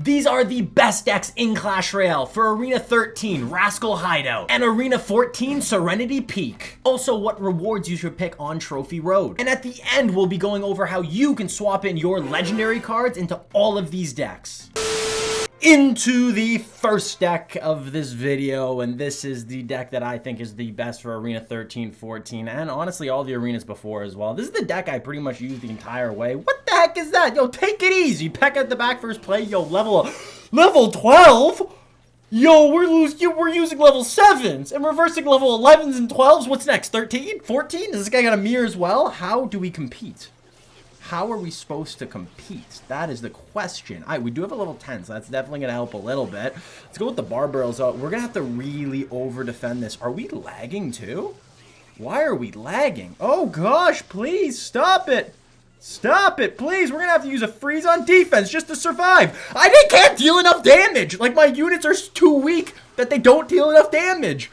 These are the best decks in Clash Royale for Arena 13, Rascal Hideout, and Arena 14, Serenity Peak. Also, what rewards you should pick on Trophy Road. And at the end, we'll be going over how you can swap in your legendary cards into all of these decks. Into the first deck of this video, and this is the deck that I think is the best for Arena 13, 14, and honestly all the arenas before as well. This is the deck I pretty much used the entire way. What the heck is that? Yo, take it easy. Peck at the back first play. Yo, level 12? Yo, we're using level 7s and reversing level 11s and 12s. What's next? 13? 14? Is this guy got a mirror as well? How do we compete? How are we supposed to compete? That is the question. We do have a level 10, so that's definitely going to help a little bit. Let's go with the barbells out. We're going to have to really over-defend this. Are we lagging too? Why are we lagging? Oh gosh, please stop it. Stop it, please. We're going to have to use a freeze on defense just to survive. I can't deal enough damage. Like, my units are too weak that they don't deal enough damage.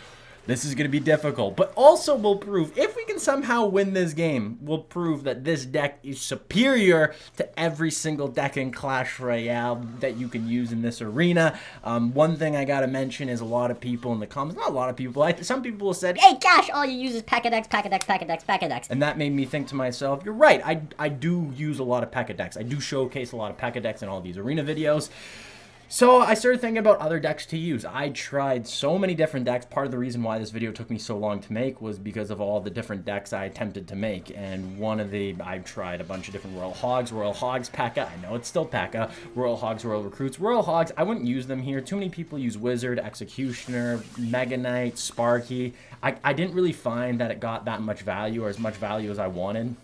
This is going to be difficult, but also we'll prove, if we can somehow win this game, we'll prove that this deck is superior to every single deck in Clash Royale that you can use in this arena. One thing I got to mention is a lot of people in the comments, not a lot of people, some people have said, hey Cash, all you use is P.E.K.K.A decks, P.E.K.K.A decks, P.E.K.K.A decks, P.E.K.K.A decks. And that made me think to myself, you're right, I do use a lot of P.E.K.K.A decks. I do showcase a lot of P.E.K.K.A decks in all these arena videos. So I started thinking about other decks to use. I tried so many different decks. Part of the reason why this video took me so long to make was because of all the different decks I attempted to make. And I tried a bunch of different Royal Hogs, P.E.K.K.A. I know it's still P.E.K.K.A. Royal Hogs, Royal Recruits. Royal Hogs, I wouldn't use them here. Too many people use Wizard, Executioner, Mega Knight, Sparky. I didn't really find that it got that much value or as much value as I wanted.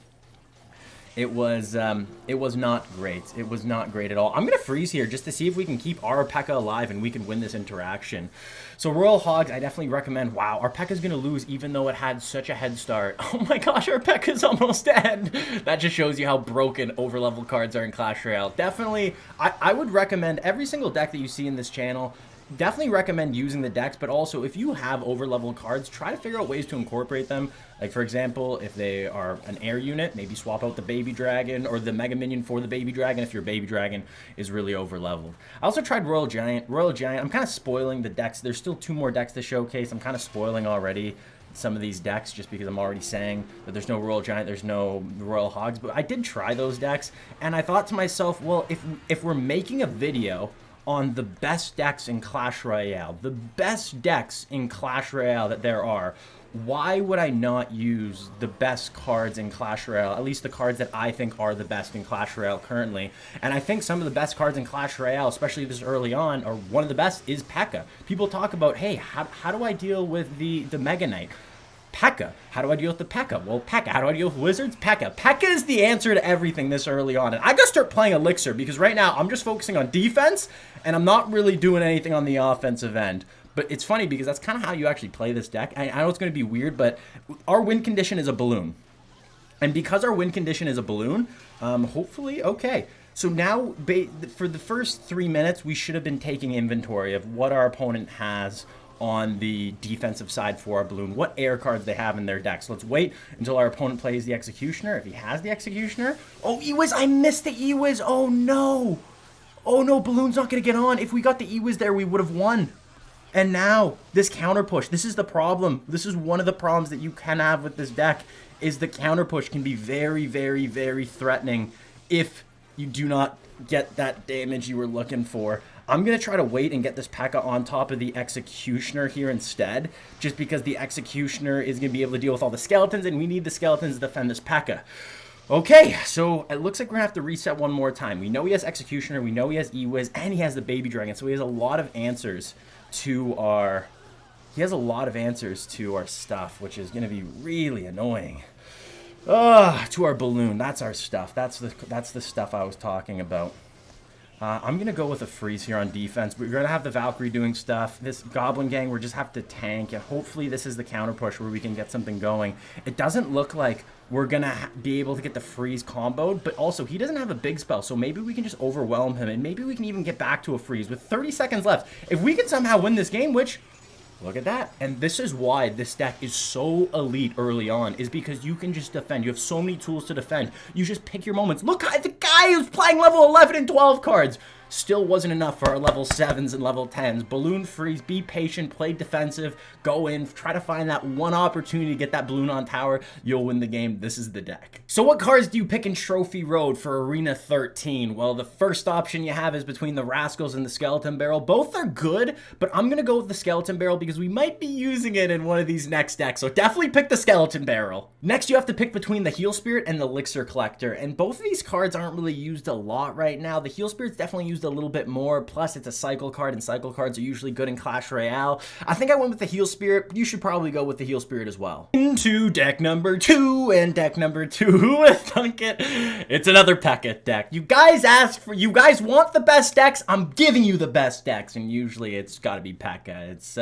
It was not great. It was not great at all. I'm going to freeze here just to see if we can keep our P.E.K.K.A alive and we can win this interaction. So Royal Hogs, I definitely recommend. Wow, our P.E.K.K.A is going to lose even though it had such a head start. Oh my gosh, our P.E.K.K.A is almost dead. That just shows you how broken overlevel cards are in Clash Royale. Definitely, I would recommend every single deck that you see in this channel. Definitely recommend using the decks, but also if you have overlevel cards, try to figure out ways to incorporate them. Like, for example, if they are an air unit, maybe swap out the baby dragon or the mega minion for the baby dragon if your baby dragon is really overleveled. I also tried Royal Giant. Royal Giant, I'm kind of spoiling the decks. There's still 2 more decks to showcase. I'm kind of spoiling already some of these decks just because I'm already saying that there's no Royal Giant, there's no Royal Hogs, but I did try those decks, and I thought to myself, well, if we're making a video on the best decks in Clash Royale, the best decks in Clash Royale that there are, why would I not use the best cards in Clash Royale, at least the cards that I think are the best in Clash Royale currently? And I think some of the best cards in Clash Royale, especially this early on, or one of the best, is P.E.K.K.A. People talk about, hey, how do I deal with the Mega Knight? P.E.K.K.A. How do I deal with the P.E.K.K.A? Well, P.E.K.K.A. How do I deal with Wizards? P.E.K.K.A. P.E.K.K.A is the answer to everything this early on. And I gotta start playing Elixir because right now I'm just focusing on defense and I'm not really doing anything on the offensive end. But it's funny because that's kind of how you actually play this deck. I know it's going to be weird, but our win condition is a balloon. And because our win condition is a balloon, hopefully, okay. So now, for the first 3 minutes, we should have been taking inventory of what our opponent has on the defensive side for our balloon, what air cards they have in their decks. So let's wait until our opponent plays the Executioner. If he has the Executioner, oh, Ewiz, I missed the Ewiz. Oh no, balloon's not gonna get on. If we got the Ewiz there, we would have won. And now this counter push, this is the problem. This is one of the problems that you can have with this deck, is the counter push can be very, very, very threatening if you do not get that damage you were looking for. I'm going to try to wait and get this P.E.K.K.A on top of the Executioner here instead, just because the Executioner is going to be able to deal with all the skeletons, and we need the skeletons to defend this P.E.K.K.A. Okay, so it looks like we're going to have to reset one more time. We know he has Executioner, we know he has Ewiz, and he has the Baby Dragon, so he has a lot of answers to our... stuff, which is going to be really annoying. To our balloon, that's our stuff. That's the stuff I was talking about. I'm going to go with a freeze here on defense. We're going to have the Valkyrie doing stuff. This Goblin Gang, we just have to tank, and hopefully this is the counter push where we can get something going. It doesn't look like we're going to be able to get the freeze comboed, but also he doesn't have a big spell, so maybe we can just overwhelm him, and maybe we can even get back to a freeze with 30 seconds left. If we can somehow win this game, which... look at that. And this is why this deck is so elite early on, is because you can just defend. You have so many tools to defend. You just pick your moments. Look at the guy who's playing level 11 and 12 cards. still wasn't enough for our level 7s and level 10s. Balloon freeze, be patient, play defensive, go in, try to find that one opportunity to get that balloon on tower. You'll win the game. This is the deck. So what cards do you pick in Trophy Road for Arena 13? Well, the first option you have is between the Rascals and the Skeleton Barrel. Both are good, but I'm going to go with the Skeleton Barrel because we might be using it in one of these next decks. So definitely pick the Skeleton Barrel. Next, you have to pick between the Heal Spirit and the Elixir Collector. And both of these cards aren't really used a lot right now. The Heal Spirit's definitely used a little bit more. Plus, it's a cycle card, and cycle cards are usually good in Clash Royale. I think I went with the Heal Spirit. You should probably go with the Heal Spirit as well. Into deck number 2, and deck number 2, who would have thunk it? It's another P.E.K.K.A. deck. You guys asked for, you guys want the best decks, I'm giving you the best decks, and usually it's gotta be P.E.K.K.A. It's,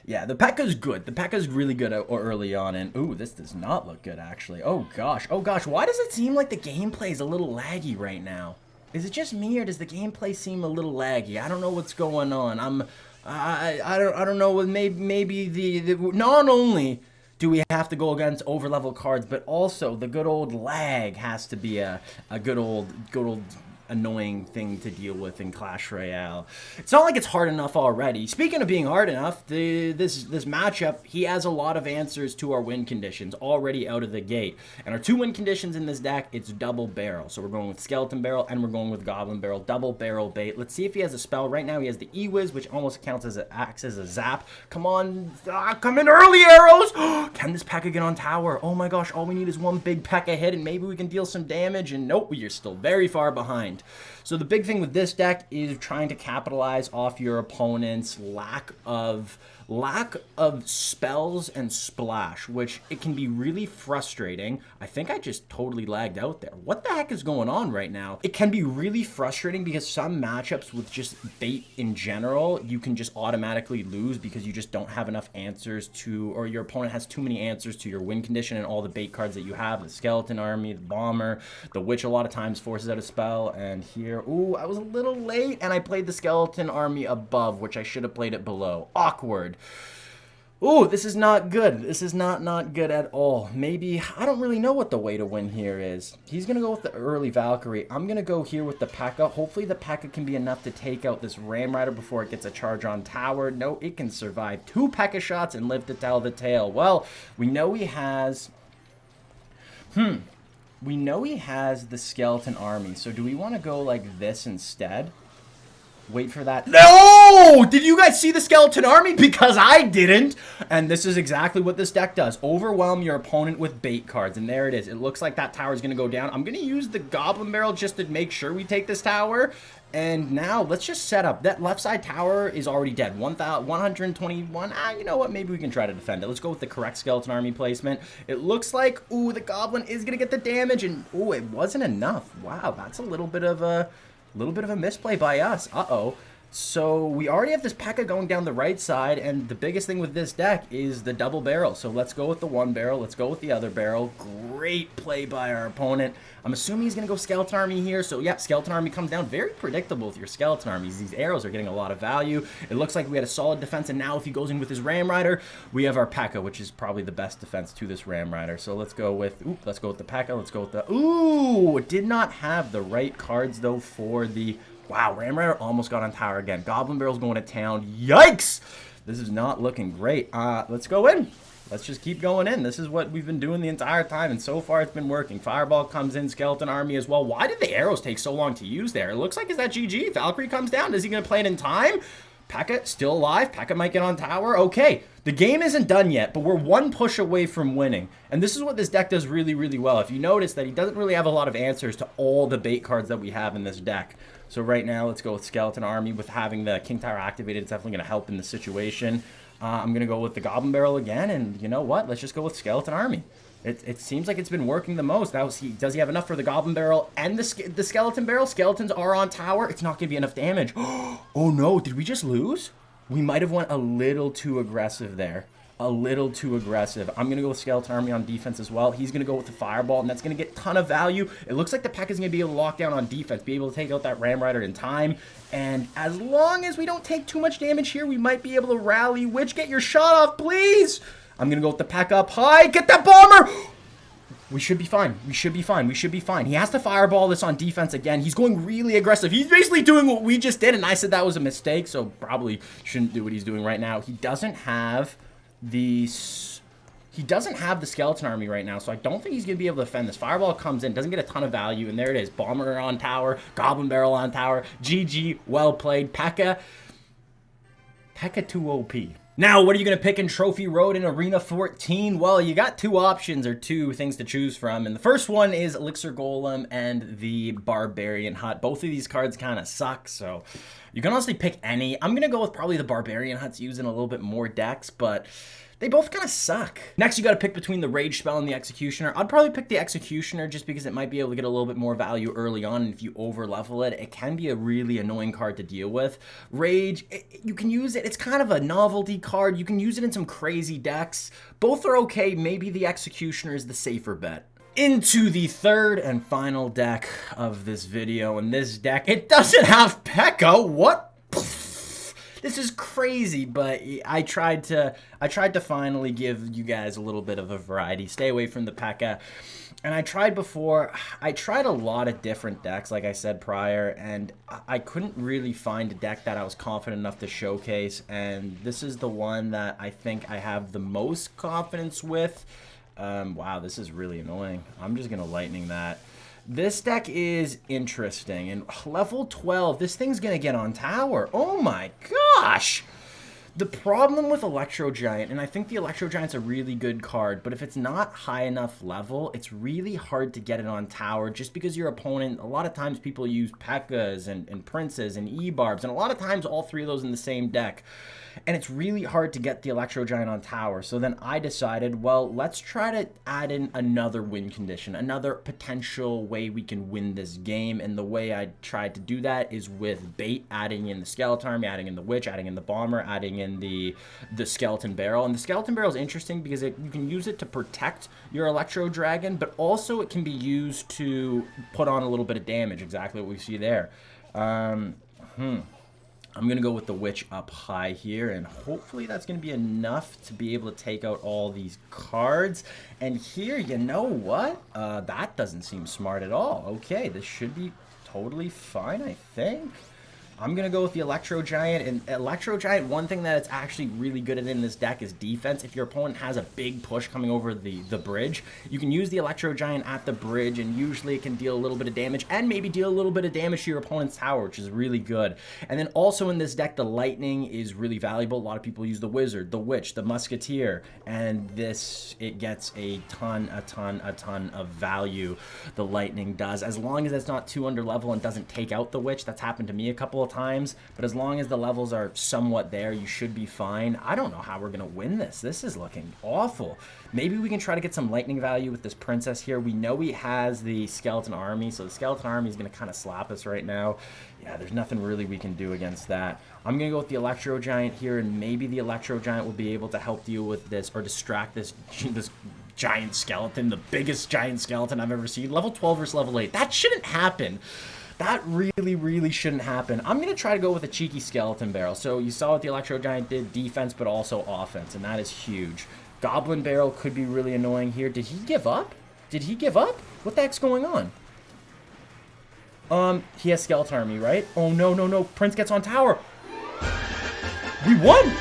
yeah, the P.E.K.K.A.'s good. The P.E.K.K.A.'s really good early on, and ooh, this does not look good, actually. Oh gosh, why does it seem like the gameplay is a little laggy right now? Is it just me, or does the gameplay seem a little laggy? I don't know what's going on. I don't know, maybe the not only do we have to go against over-level cards, but also the good old lag has to be a good old annoying thing to deal with in Clash Royale. It's not like it's hard enough already. Speaking of being hard enough, this matchup, he has a lot of answers to our win conditions already out of the gate. And our 2 win conditions in this deck, it's double barrel. So we're going with Skeleton Barrel and we're going with Goblin Barrel, double barrel bait. Let's see if he has a spell. Right now he has the E-Wiz, which almost counts as acts as a zap. Come on, come in early, arrows! Can this P.E.K.K.A. get on tower? Oh my gosh, all we need is one big P.E.K.K.A. hit and maybe we can deal some damage, and nope, you're still very far behind. So the big thing with this deck is trying to capitalize off your opponent's lack of spells and splash, which it can be really frustrating. I think I just totally lagged out there. What the heck is going on right now? It can be really frustrating because some matchups with just bait in general, you can just automatically lose because you just don't have enough answers to, or your opponent has too many answers to your win condition and all the bait cards that you have, the Skeleton Army, the Bomber, the Witch a lot of times forces out a spell, and here, ooh, I was a little late and I played the Skeleton Army above, which I should have played it below. Awkward. Ooh, this is not good. This is not good at all. Maybe, I don't really know what the way to win here is. He's going to go with the early Valkyrie. I'm going to go here with the P.E.K.K.A. Hopefully the P.E.K.K.A. can be enough to take out this Ram Rider before it gets a charge on tower. No, it can survive 2 P.E.K.K.A. shots and live to tell the tale. Well, we know he has... We know he has the Skeleton Army. So do we want to go like this instead? Wait for that. No! Did you guys see the Skeleton Army? Because I didn't. And this is exactly what this deck does. Overwhelm your opponent with bait cards. And there it is. It looks like that tower is going to go down. I'm going to use the Goblin Barrel just to make sure we take this tower. And now let's just set up. That left side tower is already dead. 121. You know what? Maybe we can try to defend it. Let's go with the correct Skeleton Army placement. It looks like, ooh, the Goblin is going to get the damage. And, ooh, it wasn't enough. Wow, that's a little bit of a misplay by us. Uh-oh. So we already have this P.E.K.K.A. going down the right side, and the biggest thing with this deck is the double barrel. So let's go with the one barrel. Let's go with the other barrel. Great play by our opponent. I'm assuming he's going to go Skeleton Army here. So, yeah, Skeleton Army comes down. Very predictable with your Skeleton Armies. These arrows are getting a lot of value. It looks like we had a solid defense, and now if he goes in with his Ram Rider, we have our P.E.K.K.A., which is probably the best defense to this Ram Rider. So let's go with, the P.E.K.K.A. Let's go with the, ooh, did not have the right cards, though, for the... Wow, Ram Rider almost got on tower again. Goblin Barrel's going to town. Yikes! This is not looking great. Let's go in. Let's just keep going in. This is what we've been doing the entire time, and so far it's been working. Fireball comes in, Skeleton Army as well. Why did the arrows take so long to use there? It looks like, is that GG? Valkyrie comes down. Is he going to play it in time? P.E.K.K.A. still alive. P.E.K.K.A. might get on tower. Okay, the game isn't done yet, but we're one push away from winning. And this is what this deck does really, really well. If you notice that he doesn't really have a lot of answers to all the bait cards that we have in this deck. So right now, let's go with Skeleton Army. With having the King Tower activated, it's definitely going to help in the situation. I'm going to go with the Goblin Barrel again, and you know what? Let's just go with Skeleton Army. It seems like it's been working the most. Does he have enough for the Goblin Barrel and the Skeleton Barrel? Skeletons are on tower. It's not going to be enough damage. Oh no, did we just lose? We might have went a little too aggressive there. A little too aggressive. I'm going to go with Skeleton Army on defense as well. He's going to go with the Fireball, and that's going to get a ton of value. It looks like the P.E.K.K.A. is going to be able to lock down on defense, be able to take out that Ram Rider in time. And as long as we don't take too much damage here, we might be able to rally. Witch, get your shot off, please! I'm going to go with the P.E.K.K.A. up high. Get that Bomber! We should be fine. We should be fine. We should be fine. He has to fireball this on defense again. He's going really aggressive. He's basically doing what we just did, and I said that was a mistake, so probably shouldn't do what he's doing right now. He doesn't have the skeleton army right now, so I don't think he's going to be able to defend this. Fireball comes in, doesn't get a ton of value, and there it is. Bomber on tower, Goblin Barrel on tower. GG, well played. P.E.K.K.A. 2 OP. Now, what are you going to pick in Trophy Road in Arena 14? Well, you got two options or two things to choose from. And the first one is Elixir Golem and the Barbarian Hut. Both of these cards kind of suck, so you can honestly pick any. I'm going to go with probably the Barbarian Hut's using a little bit more decks, but they both kind of suck. Next, you got to pick between the Rage Spell and the Executioner. I'd probably pick the Executioner just because it might be able to get a little bit more value early on, and if you over-level it, it can be a really annoying card to deal with. Rage, you can use it. It's kind of a novelty card. You can use it in some crazy decks. Both are okay. Maybe the Executioner is the safer bet. Into the third and final deck of this video, and this deck, it doesn't have P.E.K.K.A. What? This is crazy, but I tried to finally give you guys a little bit of a variety. Stay away from the P.E.K.K.A. And I tried a lot of different decks, like I said prior, and I couldn't really find a deck that I was confident enough to showcase, and this is the one that I think I have the most confidence with. Wow, this is really annoying. I'm just going to lightning that. This deck is interesting, and level 12, this thing's gonna get on tower. Oh my gosh! The problem with Electro Giant, and I think the Electro Giant's a really good card, but if it's not high enough level, it's really hard to get it on tower just because your opponent, a lot of times people use P.E.K.K.A.s and Princes and E-Barbs, and a lot of times all three of those in the same deck. And it's really hard to get the Electro Giant on tower. So then I decided, well, let's try to add in another win condition, another potential way we can win this game. And the way I tried to do that is with bait, adding in the Skeleton Army, adding in the Witch, adding in the Bomber, adding in the Skeleton Barrel. And the Skeleton Barrel is interesting because you can use it to protect your Electro Dragon, but also it can be used to put on a little bit of damage, exactly what we see there. I'm going to go with the Witch up high here, and hopefully that's going to be enough to be able to take out all these cards. And here, you know what? That doesn't seem smart at all. Okay, this should be totally fine, I think. I'm going to go with the Electro Giant, and Electro Giant, one thing that it's actually really good at in this deck is defense. If your opponent has a big push coming over the bridge, you can use the Electro Giant at the bridge, and usually it can deal a little bit of damage, and maybe deal a little bit of damage to your opponent's tower, which is really good. And then also in this deck, the Lightning is really valuable. A lot of people use the Wizard, the Witch, the Musketeer, and it gets a ton of value. The Lightning does, as long as it's not too under level and doesn't take out the Witch. That's happened to me a couple of times, but as long as the levels are somewhat there, you should be fine. I don't know how we're gonna win this. This is looking awful. Maybe we can try to get some lightning value with this Princess here. We know he has the Skeleton Army, so the Skeleton Army is gonna kind of slap us right now. Yeah, there's nothing really we can do against that. I'm gonna go with the Electro Giant here, and maybe the Electro Giant will be able to help deal with this or distract this giant skeleton, the biggest giant skeleton I've ever seen. Level 12 versus level 8. That shouldn't happen. That really shouldn't happen. I'm going to try to go with a cheeky Skeleton Barrel. So you saw what the Electro Giant did, defense, but also offense, and that is huge. Goblin Barrel could be really annoying here. Did he give up? Did he give up? What the heck's going on? He has Skeleton Army, right? Oh, no. Prince gets on tower. We won!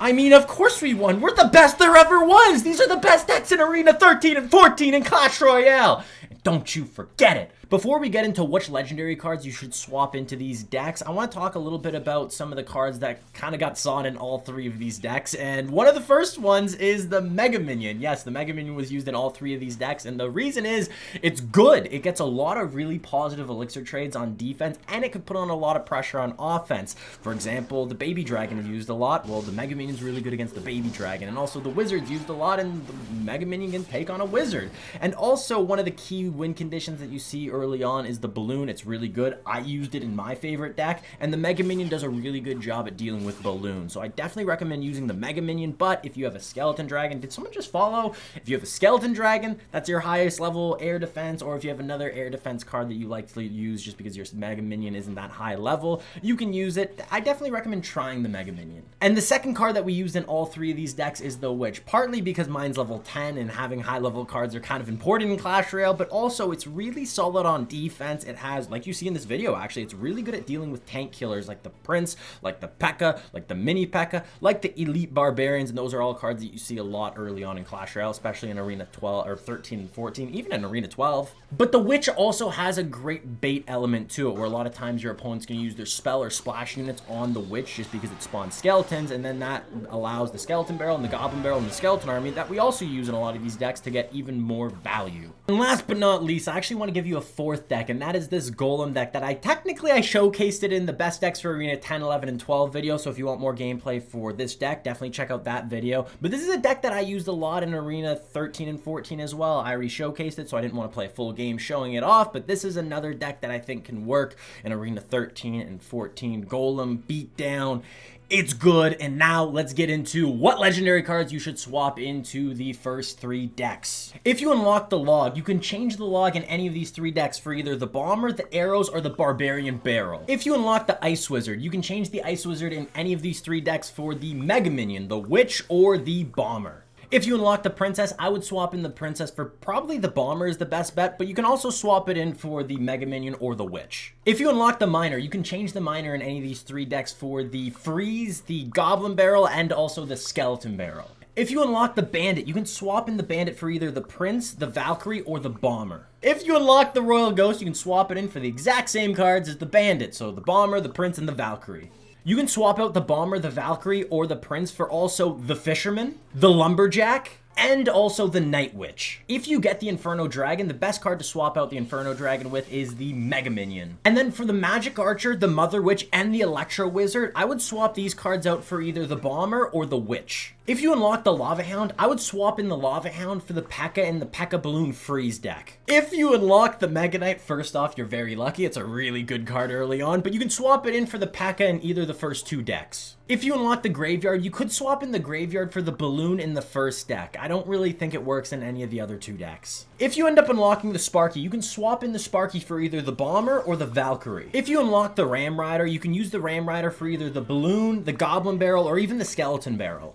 I mean, of course we won. We're the best there ever was. These are the best decks in Arena 13 and 14 in Clash Royale. And don't you forget it. Before we get into which legendary cards you should swap into these decks, I want to talk a little bit about some of the cards that kind of got sought in all three of these decks. And one of the first ones is the Mega Minion. Yes, the Mega Minion was used in all three of these decks, and the reason is it's good. It gets a lot of really positive elixir trades on defense, and it could put on a lot of pressure on offense. For example, the Baby Dragon is used a lot. Well, the Mega Minion is really good against the Baby Dragon, and also the Wizard's used a lot, and the Mega Minion can take on a Wizard. And also, one of the key win conditions that you see early on is the balloon. It's really good. I used it in my favorite deck, and the Mega Minion does a really good job at dealing with balloons. So I definitely recommend using the Mega Minion, but if you have a Skeleton Dragon, did someone just follow? If you have a Skeleton Dragon, that's your highest level air defense, or if you have another air defense card that you like to use just because your Mega Minion isn't that high level, you can use it. I definitely recommend trying the Mega Minion. And the second card that we used in all three of these decks is the Witch, partly because mine's level 10 and having high level cards are kind of important in Clash Royale, but also it's really solid on defense. It has, like you see in this video actually, it's really good at dealing with tank killers like the Prince, like the P.E.K.K.A, like the Mini P.E.K.K.A, like the Elite Barbarians, and those are all cards that you see a lot early on in Clash Royale, especially in Arena 12 or 13 and 14, even in Arena 12. But the Witch also has a great bait element to it, where a lot of times your opponent's going to use their spell or splash units on the Witch just because it spawns skeletons, and then that allows the Skeleton Barrel and the Goblin Barrel and the Skeleton Army that we also use in a lot of these decks to get even more value. And last but not least, I actually want to give you a fourth deck, and that is this Golem deck that I showcased it in the best decks for Arena 10, 11, and 12 video, so if you want more gameplay for this deck, definitely check out that video. But this is a deck that I used a lot in Arena 13 and 14 as well. I already showcased it, so I didn't want to play a full game showing it off, but this is another deck that I think can work in Arena 13 and 14. Golem, Beatdown, it's good. And now let's get into what legendary cards you should swap into the first three decks. If you unlock the log, you can change the log in any of these three decks for either the Bomber, the Arrows, or the Barbarian Barrel. If you unlock the Ice Wizard, you can change the Ice Wizard in any of these three decks for the Mega Minion, the Witch, or the Bomber. If you unlock the Princess, I would swap in the Princess for probably the Bomber is the best bet, but you can also swap it in for the Mega Minion or the Witch. If you unlock the Miner, you can change the Miner in any of these three decks for the Freeze, the Goblin Barrel, and also the Skeleton Barrel. If you unlock the Bandit, you can swap in the Bandit for either the Prince, the Valkyrie, or the Bomber. If you unlock the Royal Ghost, you can swap it in for the exact same cards as the Bandit, so the Bomber, the Prince, and the Valkyrie. You can swap out the Bomber, the Valkyrie, or the Prince for also the Fisherman, the Lumberjack, and also the Night Witch. If you get the Inferno Dragon, the best card to swap out the Inferno Dragon with is the Mega Minion. And then for the Magic Archer, the Mother Witch, and the Electro Wizard, I would swap these cards out for either the Bomber or the Witch. If you unlock the Lava Hound, I would swap in the Lava Hound for the P.E.K.K.A and the P.E.K.K.A Balloon Freeze deck. If you unlock the Mega Knight, first off, you're very lucky. It's a really good card early on, but you can swap it in for the P.E.K.K.A in either the first two decks. If you unlock the Graveyard, you could swap in the Graveyard for the Balloon in the first deck. I don't really think it works in any of the other two decks. If you end up unlocking the Sparky, you can swap in the Sparky for either the Bomber or the Valkyrie. If you unlock the Ram Rider, you can use the Ram Rider for either the Balloon, the Goblin Barrel, or even the Skeleton Barrel.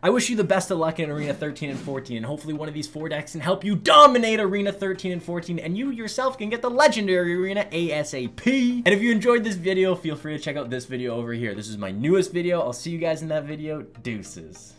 I wish you the best of luck in Arena 13 and 14, and hopefully one of these four decks can help you dominate Arena 13 and 14, and you yourself can get the Legendary Arena ASAP. And if you enjoyed this video, feel free to check out this video over here. This is my newest video. I'll see you guys in that video. Deuces.